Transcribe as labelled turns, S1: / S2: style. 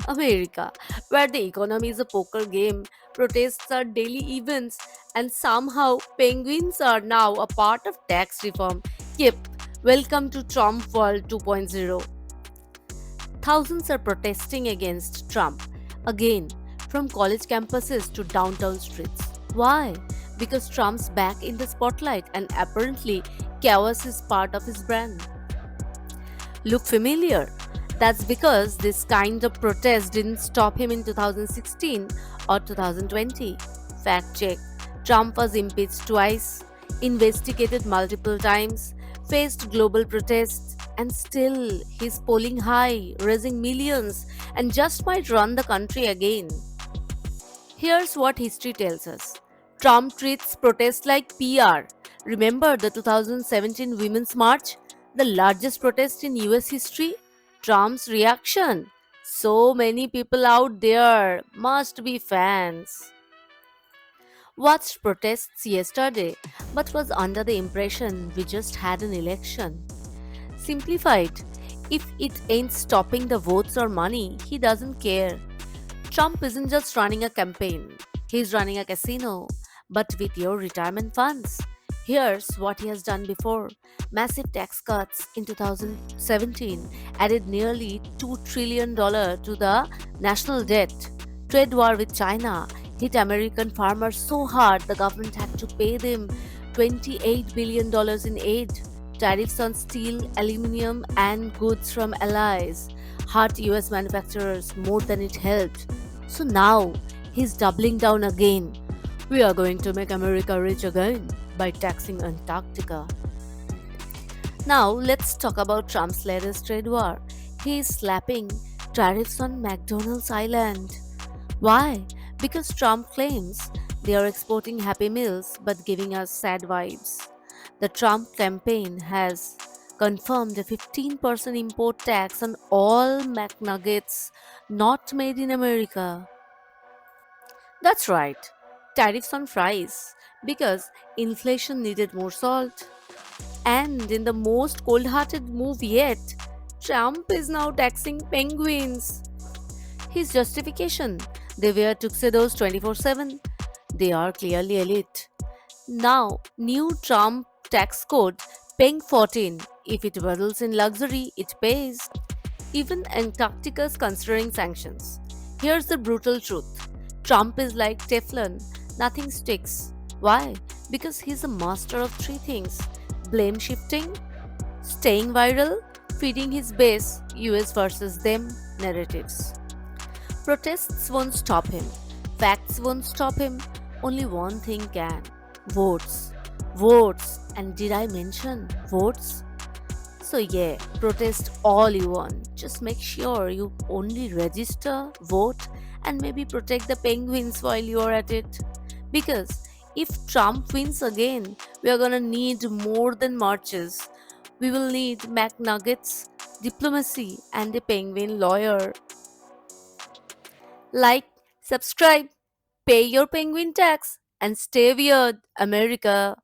S1: America, where the economy is a poker game, protests are daily events, and somehow penguins are now a part of tax reform. Yep, welcome to Trump World 2.0. Thousands are protesting against Trump. Again, from college campuses to downtown streets. Why? Because Trump's back in the spotlight and apparently chaos is part of his brand. Look familiar? That's because this kind of protest didn't stop him in 2016 or 2020. Fact check. Trump was impeached twice, investigated multiple times, faced global protests, and still he's polling high, raising millions, and just might run the country again. Here's what history tells us. Trump treats protests like PR. Remember the 2017 Women's March? The largest protest in US history? Trump's reaction. So many people out there must be fans. Watched protests yesterday but was under the impression we just had an election. Simplified, if it ain't stopping the votes or money, he doesn't care. Trump isn't just running a campaign, he's running a casino, but with your retirement funds. Here's what he has done before: massive tax cuts in 2017 added nearly $2 trillion to the national debt. Trade war with China hit American farmers so hard the government had to pay them $28 billion in aid. Tariffs on steel, aluminum, and goods from allies hurt US manufacturers more than it helped. So now he's doubling down again. We are going to make America rich again by taxing Antarctica. Now let's talk about Trump's latest trade war. He is slapping tariffs on McDonald's Island. Why? Because Trump claims they are exporting Happy Meals but giving us sad vibes. The Trump campaign has confirmed a 15% import tax on all McNuggets not made in America. That's right, tariffs on fries, because inflation needed more salt. And in the most cold hearted move yet, Trump is now taxing penguins. His justification: they wear tuxedos 24/7. They are clearly elite. Now, new Trump tax code Peng 14. If it dwells in luxury, it pays. Even Antarctica is considering sanctions. Here's the brutal truth: Trump is like Teflon, nothing sticks. Why? Because he's a master of three things: blame shifting, staying viral, feeding his base, US versus them narratives. Protests won't stop him, facts won't stop him. Only one thing can: votes. Votes. And did I mention votes? So, yeah, protest all you want. Just make sure you only register, vote, and maybe protect the penguins while you are at it. Because if Trump wins again, we are gonna need more than marches. We will need McNuggets, diplomacy, and a penguin lawyer. Like, subscribe, pay your penguin tax, and stay weird, America.